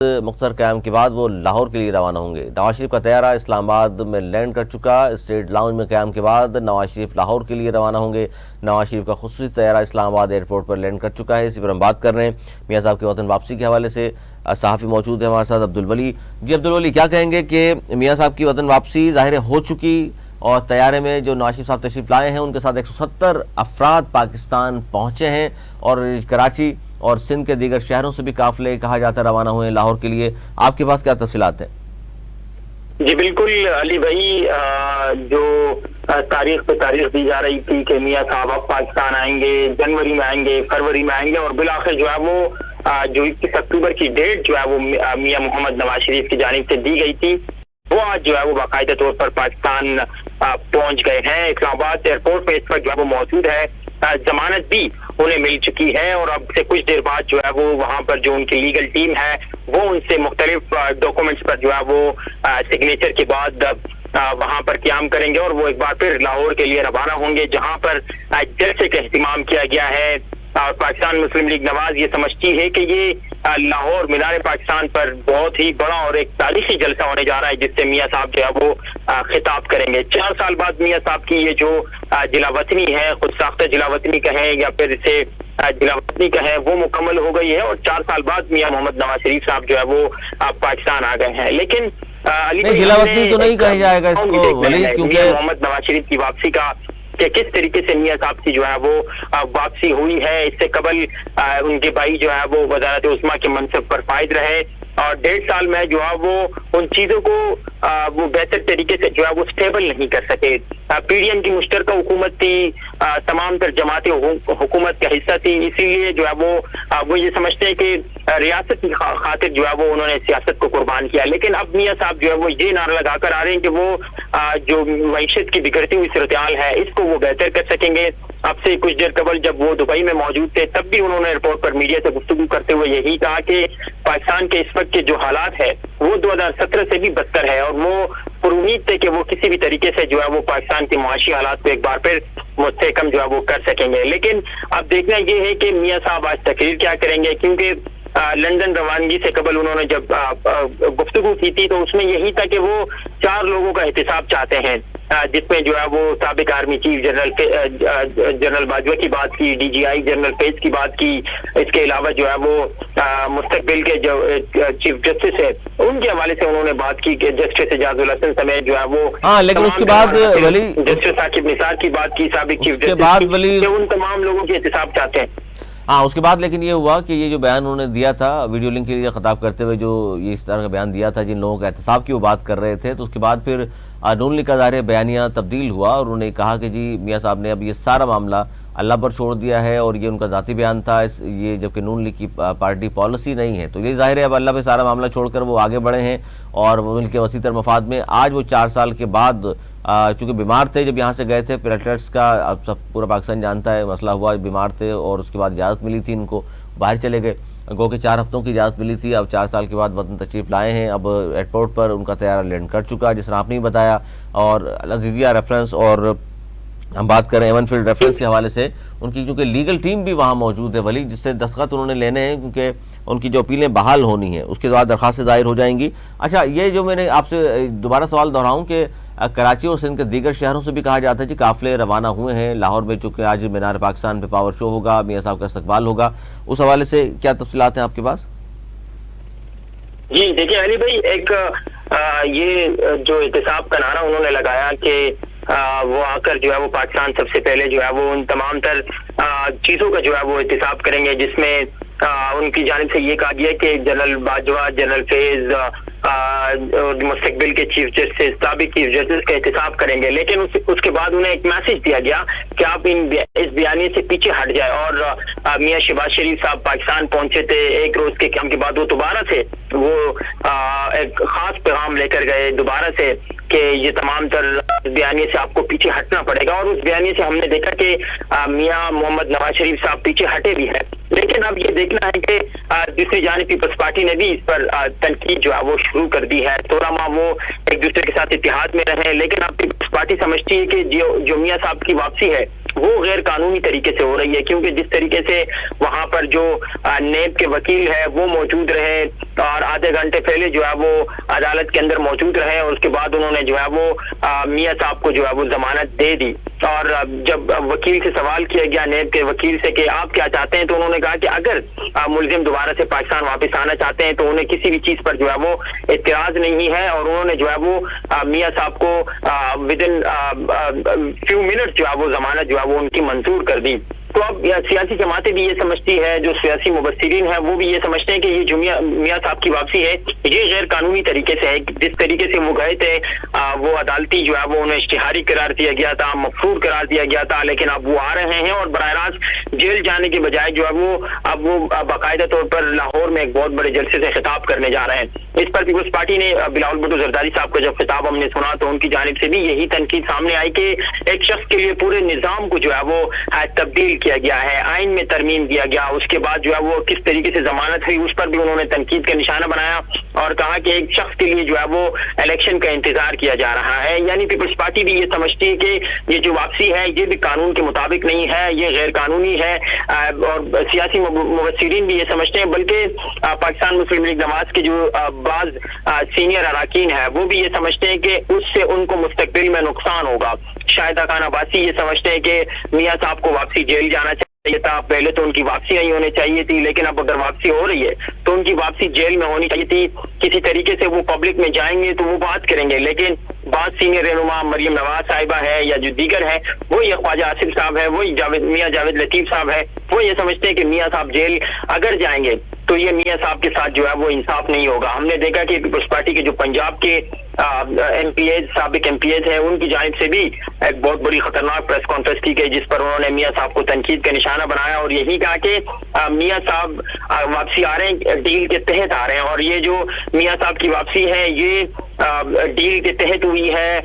مختصر قیام کے بعد وہ لاہور کے لیے روانہ ہوں گے۔ نواز شریف کا طیارہ اسلام آباد میں لینڈ کر چکا۔ اسٹیٹ لاؤنج میں قیام کے بعد نواز شریف لاہور کے لیے روانہ ہوں گے۔ نواز شریف کا خصوصی طیارہ اسلام آباد ایئرپورٹ پر لینڈ کر چکا ہے۔ اسی پر ہم بات کر رہے ہیں میاں صاحب کے وطن واپسی کے حوالے سے۔ صحافی موجود ہے ہمارے ساتھ عبدالولی۔ جی عبدالولی، کیا کہیں گے کہ میاں صاحب کی وطن واپسی ظاہر ہو چکی، اور طیارے میں جو نواز شریف صاحب تشریف لائے ہیں ان کے ساتھ 170 افراد پاکستان پہنچے ہیں، اور کراچی اور سندھ کے دیگر شہروں سے بھی قافلے کہا جاتا ہے روانہ ہوئے ہیں لاہور کے لیے۔ آپ کے پاس کیا تفصیلات ہیں؟ جی بالکل علی بھائی، جو تاریخ پہ تاریخ دی جا رہی تھی کہ میاں صاحب اب پاکستان آئیں گے، جنوری میں آئیں گے، فروری میں آئیں گے، اور بالآخر جو ہے وہ جو 21 اکتوبر کی ڈیٹ جو ہے وہ میاں محمد نواز شریف کی جانب سے دی گئی تھی، وہ آج جو ہے وہ باقاعدہ طور پر پاکستان پہنچ گئے ہیں۔ اسلام آباد ایئرپورٹ پہ اس وقت جو ہے وہ موجود ہے۔ ضمانت بھی انہیں مل چکی ہے، اور اب سے کچھ دیر بعد جو ہے وہ وہاں پر جو ان کی لیگل ٹیم ہے وہ ان سے مختلف ڈاکومنٹس پر جو ہے وہ سگنیچر کے بعد وہاں پر قیام کریں گے، اور وہ ایک بار پھر لاہور کے لیے روانہ ہوں گے، جہاں پر جلسے کا اہتمام کیا گیا ہے۔ اور پاکستان مسلم لیگ نواز یہ سمجھتی ہے کہ یہ لاہور مینار پاکستان پر بہت ہی بڑا اور ایک تاریخی جلسہ ہونے جا رہا ہے، جس سے میاں صاحب جو ہے وہ خطاب کریں گے۔ 4 سال بعد میاں صاحب کی یہ جو جلا وطنی ہے، خود ساختہ جلا وطنی کہیں یا پھر اسے جلا وطنی کہیں، وہ مکمل ہو گئی ہے، اور 4 سال بعد میاں محمد نواز شریف صاحب جو ہے وہ پاکستان آ گئے ہیں۔ لیکن جلا وطنی تو نہیں کہا جائے گا اس کو ولی، کیونکہ محمد نواز شریف کی واپسی کا کہ کس طریقے سے میاں صاحب کی جو ہے وہ واپسی ہوئی ہے۔ اس سے قبل ان کے بھائی جو ہے وہ وزارت عظمیٰ کے منصب پر فائد رہے، اور 1.5 سال میں جو ہے وہ ان چیزوں کو وہ بہتر طریقے سے جو ہے وہ سٹیبل نہیں کر سکے۔ پی ڈی ایم کی مشترکہ حکومت تھی، تمام تر جماعتیں حکومت کا حصہ تھی، اسی لیے جو ہے وہ یہ سمجھتے ہیں کہ ریاست کی خاطر جو ہے وہ انہوں نے سیاست کو قربان کیا۔ لیکن اب میاں صاحب جو ہے وہ یہ نعرہ لگا کر آ رہے ہیں کہ وہ جو معیشت کی بگڑتی ہوئی صورتحال ہے اس کو وہ بہتر کر سکیں گے۔ اب سے کچھ دیر قبل جب وہ دبئی میں موجود تھے تب بھی انہوں نے ایئرپورٹ پر میڈیا سے گفتگو کرتے ہوئے یہی کہا کہ پاکستان کے اس وقت کے جو حالات ہے وہ 2017 سے بھی بدتر ہے، اور وہ پر امید تھے کہ وہ کسی بھی طریقے سے جو ہے وہ پاکستان کے معاشی حالات کو ایک بار پھر مستحکم جو ہے وہ کر سکیں گے۔ لیکن اب دیکھنا یہ ہے کہ میاں صاحب آج تقریر کیا کریں گے، کیونکہ لندن روانگی سے قبل انہوں نے جب گفتگو کی تھی تو اس میں یہی تھا کہ وہ 4 لوگوں کا احتساب چاہتے ہیں، جس میں جو ہے وہ سابق آرمی چیف جنرل باجوہ کی بات کی، ڈی جی آئی جنرل فیض کی بات کی، اس کے علاوہ جو ہے وہ مستقبل کے جو چیف جسٹس ہے ان کے حوالے سے انہوں نے بات کی کہ جسٹس اعجاز الحسن سمیت جو ہے وہ لیکن اس کے بعد ولی جسٹس ثاقب نثار کی بات کی، سابق چیف جسٹس، ان تمام لوگوں کے احتساب چاہتے ہیں۔ اس کے بعد لیکن یہ ہوا کہ یہ جو بیان انہوں نے دیا تھا ویڈیو لنک کے لیے خطاب کرتے ہوئے، جو یہ اس طرح کا بیان دیا تھا جن لوگوں کا احتساب کی وہ بات کر رہے تھے، تو اس کے بعد پھر نون لیگ کا ظاہر بیانیہ تبدیل ہوا، اور انہوں نے کہا کہ جی میاں صاحب نے اب یہ سارا معاملہ اللہ پر چھوڑ دیا ہے، اور یہ ان کا ذاتی بیان تھا، یہ جبکہ نون لیگ کی پارٹی پالیسی نہیں ہے، تو یہ ظاہر ہے اب اللہ پہ سارا معاملہ چھوڑ کر وہ آگے بڑھے ہیں، اور ملک کے وسیع تر مفاد میں آج وہ 4 سال کے بعد چونکہ بیمار تھے جب یہاں سے گئے تھے، پلیٹلیٹس کا اب سب پورا پاکستان جانتا ہے مسئلہ ہوا، بیمار تھے اور اس کے بعد اجازت ملی تھی، ان کو باہر چلے گئے، گو کہ 4 ہفتوں کی اجازت ملی تھی، اب 4 سال کے بعد وطن تشریف لائے ہیں، اب ایئرپورٹ پر ان کا طیارہ لینڈ کر چکا جس طرح آپ نے بتایا۔ اور العزیزیہ ریفرنس، اور ہم بات کریں ایون فیلڈ ریفرنس کے حوالے سے، ان کی کیونکہ لیگل ٹیم بھی وہاں موجود ہے ولی، جس سے دستخط انہوں نے لینے ہیں کیونکہ ان کی جو اپیلیں بحال ہونی ہیں، اس کے بعد درخواستیں دائر ہو جائیں گی۔ اچھا، یہ جو میں نے آپ سے دوبارہ سوال دہراؤں کہ کراچی اور سندھ کے دیگر شہروں سے بھی کہا جاتا ہے جی قافلے روانہ ہوئے ہیں لاہور میں، چونکہ آج مینار پاکستان پہ پاور شو ہوگا، میاں صاحب کا استقبال ہوگا، اس حوالے سے کیا تفصیلات ہیں آپ کے پاس؟ جی دیکھیں علی بھائی، ایک یہ جو احتساب کا نعرہ انہوں نے لگایا کہ وہ آ کر جو ہے وہ پاکستان سب سے پہلے جو ہے وہ ان تمام تر چیزوں کا جو ہے وہ احتساب کریں گے، جس میں ان کی جانب سے یہ کہا گیا کہ جنرل باجوہ، جنرل فیض اور مستقبل کے چیف جسٹس، سابق چیف جسٹس کا احتساب کریں گے۔ لیکن اس کے بعد انہیں ایک میسج دیا گیا کہ آپ اس بیانیے سے پیچھے ہٹ جائے، اور میاں شہباز شریف صاحب پاکستان پہنچے تھے، 1 روز کے قیام کے بعد وہ دوبارہ سے وہ ایک خاص پیغام لے کر گئے دوبارہ سے کہ یہ تمام تر بیانیے سے آپ کو پیچھے ہٹنا پڑے گا، اور اس بیانیے سے ہم نے دیکھا کہ میاں محمد نواز شریف صاحب پیچھے ہٹے بھی ہیں۔ لیکن اب یہ دیکھنا ہے کہ دوسری جانب پیپلز پارٹی نے بھی اس پر تنقید جو ہے وہ شروع کر دی ہے، تھوڑا ماہ وہ ایک دوسرے کے ساتھ اتحاد میں رہے، لیکن اب پیپلز پارٹی سمجھتی ہے کہ جو میاں صاحب کی واپسی ہے وہ غیر قانونی طریقے سے ہو رہی ہے، کیونکہ جس طریقے سے وہاں پر جو نیب کے وکیل ہے وہ موجود رہے اور آدھے گھنٹے پہلے جو ہے وہ عدالت کے اندر موجود رہے اور اس کے بعد انہوں نے جو ہے وہ میاں صاحب کو جو ہے وہ ضمانت دے دی، اور جب وکیل سے سوال کیا گیا نیب کے وکیل سے کہ آپ کیا چاہتے ہیں، تو انہوں نے کہا کہ اگر ملزم دوبارہ سے پاکستان واپس آنا چاہتے ہیں تو انہیں کسی بھی چیز پر جو ہے وہ اعتراض نہیں ہے، اور انہوں نے جو ہے وہ میاں صاحب کو ود ان فیو منٹ جو ہے وہ ضمانت جو ہے وہ ان کی منظور کر دی۔ تو اب سیاسی جماعتیں بھی یہ سمجھتی ہے، جو سیاسی مبصرین ہیں وہ بھی یہ سمجھتے ہیں کہ یہ جو میاں صاحب کی واپسی ہے یہ غیر قانونی طریقے سے ہے۔ جس طریقے سے وہ گئے تھے وہ عدالتی جو ہے وہ انہیں اشتہاری قرار دیا گیا تھا، مفرور قرار دیا گیا تھا، لیکن اب وہ آ رہے ہیں اور براہ راست جیل جانے کے بجائے جو ہے وہ باقاعدہ طور پر لاہور میں ایک بہت بڑے جلسے سے خطاب کرنے جا رہے ہیں۔ اس پر پیپلز پارٹی نے بلاول بھٹو زرداری صاحب کا جب خطاب ہم نے سنا تو ان کی جانب سے بھی یہی تنقید سامنے آئی کہ ایک شخص کے لیے پورے نظام کو جو ہے وہ تبدیل کیا گیا ہے، آئین میں ترمیم دیا گیا، اس کے بعد جو ہے وہ کس طریقے سے ضمانت ہوئی اس پر بھی انہوں نے تنقید کا نشانہ بنایا اور کہا کہ ایک شخص کے لیے جو ہے وہ الیکشن کا انتظار کیا جا رہا ہے۔ یعنی پیپلز پارٹی بھی یہ سمجھتی ہے کہ یہ جو واپسی ہے یہ بھی قانون کے مطابق نہیں ہے، یہ غیر قانونی ہے، اور سیاسی مبصرین بھی یہ سمجھتے ہیں، بلکہ پاکستان مسلم لیگ نواز کے جو بعض سینئر اراکین ہیں وہ بھی یہ سمجھتے ہیں کہ اس سے ان کو مستقبل میں نقصان ہوگا۔ شاہدہ خان عباسی یہ سمجھتے ہیں کہ میاں صاحب کو واپسی جیل جانا چاہیے تھا، پہلے تو ان کی واپسی نہیں ہونی چاہیے تھی، لیکن اب اگر واپسی ہو رہی ہے تو ان کی واپسی جیل میں ہونی چاہیے تھی۔ کسی طریقے سے وہ پبلک میں جائیں گے تو وہ بات کریں گے، لیکن بعض سینئر رہنما مریم نواز صاحبہ ہے یا جو دیگر ہیں وہ یہ خواجہ آصف صاحب ہے، وہ میاں جاوید لطیف صاحب ہے، وہ یہ سمجھتے ہیں کہ میاں صاحب جیل اگر جائیں گے تو یہ میاں صاحب کے ساتھ جو ہے وہ انصاف نہیں ہوگا۔ ہم نے دیکھا کہ پیپلز پارٹی کے جو پنجاب کے ایم پی ایز سابق ایم پی ایز ہیں ان کی جانب سے بھی ایک بہت بڑی خطرناک پریس کانفرنس کی گئی جس پر انہوں نے میاں صاحب کو تنقید کا نشانہ بنایا اور یہی کہا کہ میاں صاحب واپسی آ رہے ہیں، ڈیل کے تحت آ رہے ہیں، اور یہ جو میاں صاحب کی واپسی ہے یہ ڈیل کے تحت ہوئی ہے،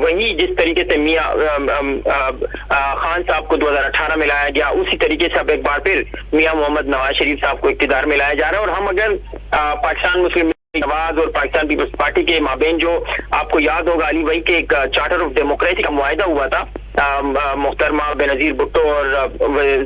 وہی جس طریقے سے میاں خان صاحب کو 2018 میں لایا گیا اسی طریقے سے اب ایک بار پھر میاں محمد نواز شریف صاحب کو اقتدار میں لایا جا رہا ہے۔ اور ہم اگر پاکستان مسلم نواز اور پاکستان پیپلز پارٹی کے مابین جو آپ کو یاد ہوگا علی بھائی کے ایک چارٹر آف ڈیموکریسی کا معاہدہ ہوا تھا محترمہ بینظیر بھٹو اور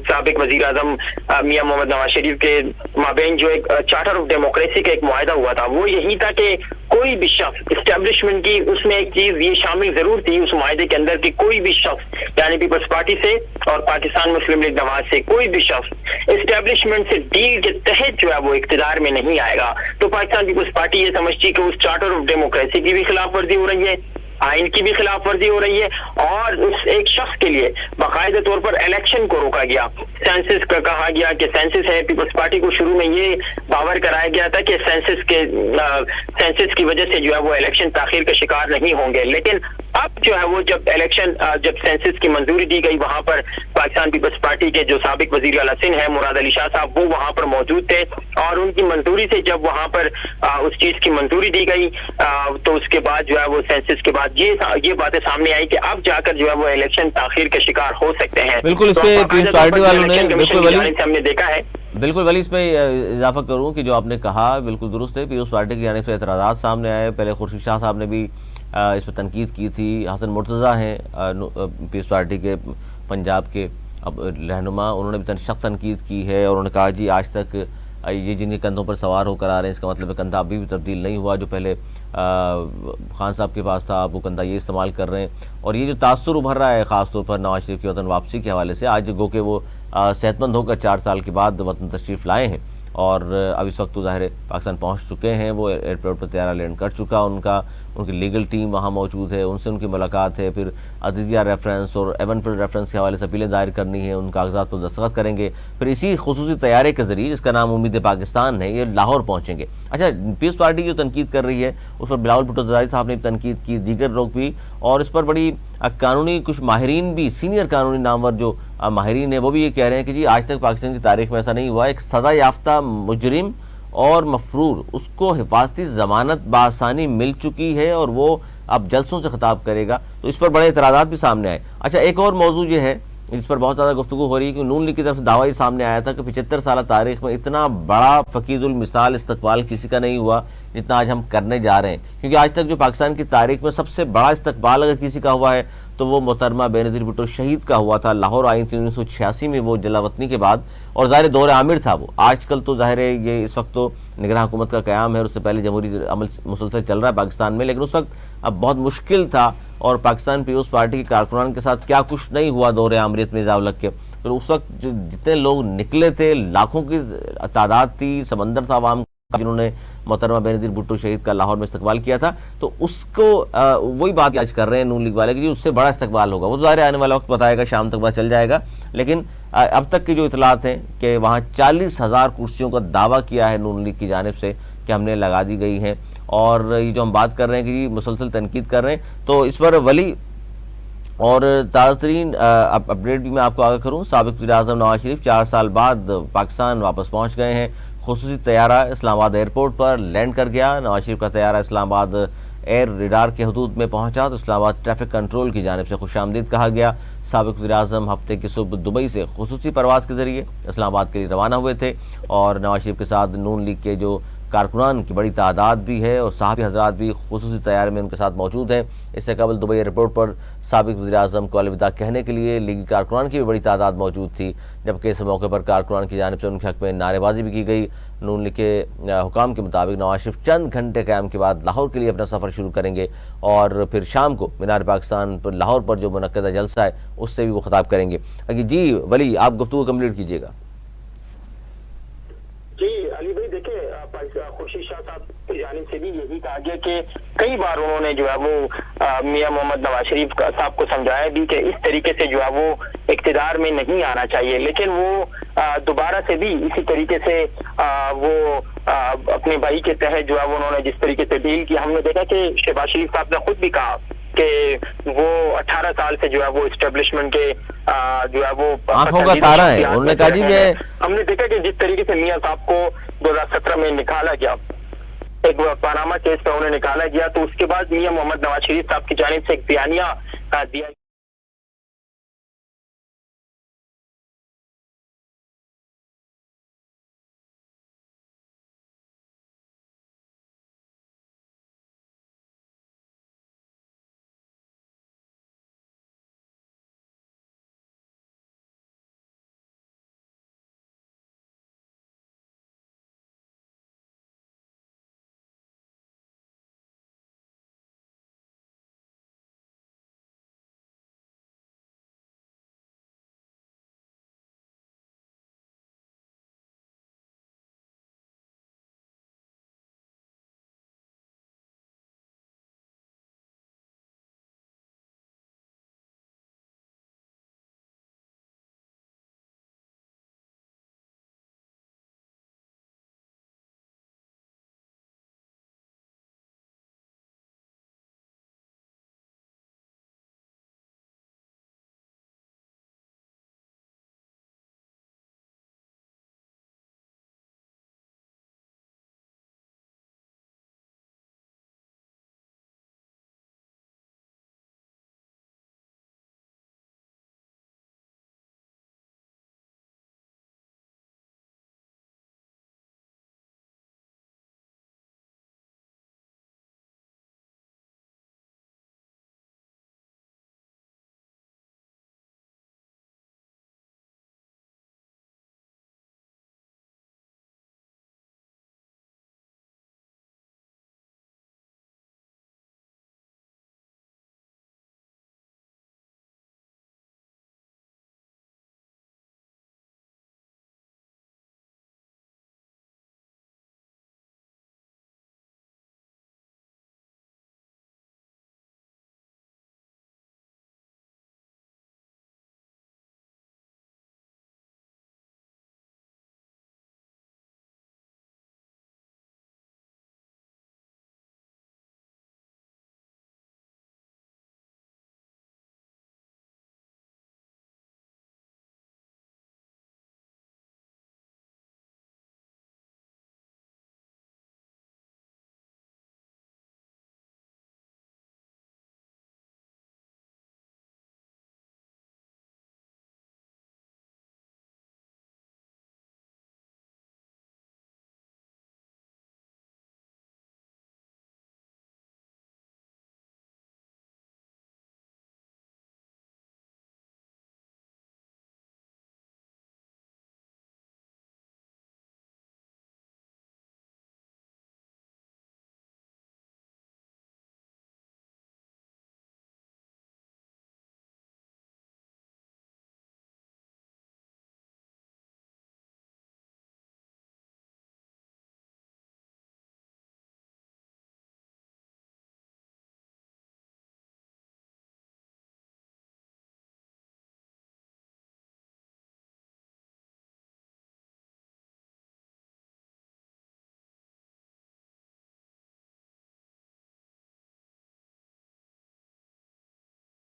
سابق وزیر اعظم میاں محمد نواز شریف کے مابین جو ایک چارٹر آف ڈیموکریسی کا ایک معاہدہ ہوا تھا، وہ یہی تھا کہ کوئی بھی شخص اسٹیبلشمنٹ کی اس میں ایک چیز یہ شامل ضرور تھی اس معاہدے کے اندر کہ کوئی بھی شخص یعنی پیپلز پارٹی سے اور پاکستان مسلم لیگ نواز سے کوئی بھی شخص اسٹیبلشمنٹ سے ڈیل کے تحت جو ہے وہ اقتدار میں نہیں آئے گا۔ تو پاکستان پیپلز پارٹی یہ سمجھتی ہے کہ اس چارٹر آف ڈیموکریسی کی بھی خلاف ورزی ہو رہی ہے، آئین کی بھی خلاف ورزی ہو رہی ہے، اور اس ایک شخص کے لیے باقاعدہ طور پر الیکشن کو روکا گیا۔ سینسس کا کہا گیا کہ سینسس ہے، پیپلز پارٹی کو شروع میں یہ باور کرایا گیا تھا کہ سینسس کی وجہ سے جو ہے وہ الیکشن تاخیر کا شکار نہیں ہوں گے، لیکن اب جو ہے وہ جب سینسس کی منظوری دی گئی وہاں پر پاکستان پیپلز پارٹی کے جو سابق وزیر اعلیٰ سندھ ہیں مراد علی شاہ صاحب وہ وہاں پر موجود تھے، اور ان کی منظوری سے جب وہاں پر اس چیز کی منظوری دی گئی تو اس کے بعد جو ہے وہ سینسس کے بعد یہ باتیں سامنے آئی کہ اب جا کر جو ہے وہ الیکشن تاخیر کا شکار ہو سکتے ہیں۔ بالکل اس پہ پیپلز پارٹی والوں نے ہم نے دیکھا ہے۔ بالکل ولی اس میں اضافہ کروں کہ جو آپ نے کہا بالکل درست ہے، پیپلز پارٹی کی جانب سے اعتراضات سامنے آئے، پہلے خورشید شاہ صاحب نے بھی اس پہ تنقید کی تھی، حسن مرتضیٰ ہیں پیپلز پارٹی کے پنجاب کے رہنما، انہوں نے بھی سخت تنقید کی ہے اور انہوں نے کہا جی آج تک یہ جن کے کندھوں پر سوار ہو کر آ رہے ہیں اس کا مطلب ہے کندھا ابھی بھی تبدیل نہیں ہوا، جو پہلے خان صاحب کے پاس تھا وہ کندھا یہ استعمال کر رہے ہیں، اور یہ جو تاثر ابھر رہا ہے خاص طور پر نواز شریف کی وطن واپسی کے حوالے سے، آج گو کہ وہ صحت مند ہو کر 4 سال کے بعد وطن تشریف لائے ہیں اور اب اس وقت تو ظاہر پاکستان پہنچ چکے ہیں، وہ ایئرپورٹ پر طیارہ لینڈ کر چکا، ان کی لیگل ٹیم وہاں موجود ہے، ان سے ان کی ملاقات ہے، پھر عددیہ ریفرنس اور ایونفیلڈ ریفرنس کے حوالے سے اپیلیں دائر کرنی ہیں، ان کاغذات پر دستخط کریں گے، پھر اسی خصوصی طیارے کے ذریعے جس کا نام امید پاکستان ہے یہ لاہور پہنچیں گے۔ اچھا پیپلز پارٹی جو تنقید کر رہی ہے اس پر بلاول بھٹو زرداری صاحب نے بھی تنقید کی، دیگر لوگ بھی، اور اس پر بڑی قانونی کچھ ماہرین بھی سینئر قانونی نامور جو ماہرین ہیں وہ بھی یہ کہہ رہے ہیں کہ جی آج تک پاکستان کی تاریخ میں ایسا نہیں ہوا، ایک سزا یافتہ مجرم اور مفرور اس کو حفاظتی ضمانت بآسانی مل چکی ہے اور وہ اب جلسوں سے خطاب کرے گا، تو اس پر بڑے اعتراضات بھی سامنے آئے۔ اچھا ایک اور موضوع یہ ہے اس پر بہت زیادہ گفتگو ہو رہی ہے کہ نون لیگ کی طرف سے دعویٰ یہ سامنے آیا تھا کہ 75 سالہ تاریخ میں اتنا بڑا فقید المثال استقبال کسی کا نہیں ہوا جتنا آج ہم کرنے جا رہے ہیں، کیونکہ آج تک جو پاکستان کی تاریخ میں سب سے بڑا استقبال اگر کسی کا ہوا ہے تو وہ محترمہ بینظیر بھٹو شہید کا ہوا تھا۔ لاہور آئی تھی 1986 میں وہ جلا وطنی کے بعد، اور ظاہر دور عامر تھا وہ۔ آج کل تو ظاہر ہے یہ اس وقت تو نگراں حکومت کا قیام ہے، اور اس سے پہلے جمہوری عمل مسلسل چل رہا ہے پاکستان میں، لیکن اس وقت اب بہت مشکل تھا، اور پاکستان پیپلز پارٹی کے کارکنان کے ساتھ کیا کچھ نہیں ہوا دور عامریت میں ضیاء الحق کے۔ تو اس وقت جتنے لوگ نکلے تھے، لاکھوں کی تعداد تھی، سمندر تھا عوام کا جنہوں نے محترمہ بینظیر بھٹو شہید کا لاہور میں استقبال کیا تھا، تو اس کو وہی بات آج کر رہے ہیں نون لیگ والے کہ اس سے بڑا استقبال ہوگا۔ وہ تو ظاہر آنے والا وقت بتائے گا، شام تک پتہ چل جائے گا، لیکن اب تک کی جو اطلاعات ہیں کہ وہاں 40,000 کرسیوں کا دعویٰ کیا ہے نون لیگ کی جانب سے کہ ہم نے لگا دی گئی ہیں، اور یہ جو ہم بات کر رہے ہیں کہ یہ مسلسل تنقید کر رہے ہیں، تو اس پر ولی اور تازہ ترین اپڈیٹ بھی میں آپ کو آگاہ کروں۔ سابق وزیر اعظم نواز شریف 4 سال بعد پاکستان واپس پہنچ گئے ہیں۔ خصوصی طیارہ اسلام آباد ایئرپورٹ پر لینڈ کر گیا۔ نواز شریف کا طیارہ اسلام آباد ایئر ریڈار کے حدود میں پہنچا تو اسلام آباد ٹریفک کنٹرول کی جانب سے خوش آمدید کہا گیا۔ سابق وزیر اعظم ہفتے کی صبح دبئی سے خصوصی پرواز کے ذریعے اسلام آباد کے لیے روانہ ہوئے تھے، اور نواز شریف کے ساتھ نون لیگ کے جو کارکنان کی بڑی تعداد بھی ہے اور صحافی حضرات بھی خصوصی طیارے میں ان کے ساتھ موجود ہیں۔ اس سے قبل دبئی ایئرپورٹ پر سابق وزیر اعظم کو الوداع کہنے کے لیے لیگی کارکنان کی بھی بڑی تعداد موجود تھی، جبکہ اس موقع پر کارکنان کی جانب سے ان کے حق میں نعرے بازی بھی کی گئی۔ نون لیگ کے حکام کے مطابق نواز شریف چند گھنٹے قیام کے بعد لاہور کے لیے اپنا سفر شروع کریں گے، اور پھر شام کو مینار پاکستان پر لاہور پر جو منعقدہ جلسہ ہے اس سے بھی وہ خطاب کریں گے۔ جی ولی، آپ گفتگو کمپلیٹ کیجیے گا۔ جی علی بھائی، دیکھیں خورشید شاہ صاحب کی جانب سے بھی یہی کہا گیا کہ کئی بار انہوں نے جو ہے وہ میاں محمد نواز شریف صاحب کو سمجھایا بھی کہ اس طریقے سے جو ہے وہ اقتدار میں نہیں آنا چاہیے، لیکن وہ دوبارہ سے بھی اسی طریقے سے وہ اپنے بھائی کے تحت جو ہے وہ انہوں نے جس طریقے سے ڈیل کی، ہم نے دیکھا کہ شہباز شریف صاحب نے خود بھی کہا کہ وہ 18 سال سے جو ہے وہ اسٹیبلشمنٹ کے جو ہے وہ آنکھوں کا تارا ہے، انہوں نے کہا جی میں ہم نے دیکھا کہ جس طریقے سے میاں صاحب کو 2017 میں نکالا گیا، ایک پاناما کیس پہ انہیں نکالا گیا، تو اس کے بعد میاں محمد نواز شریف صاحب کی جانب سے ایک بیانیہ دیا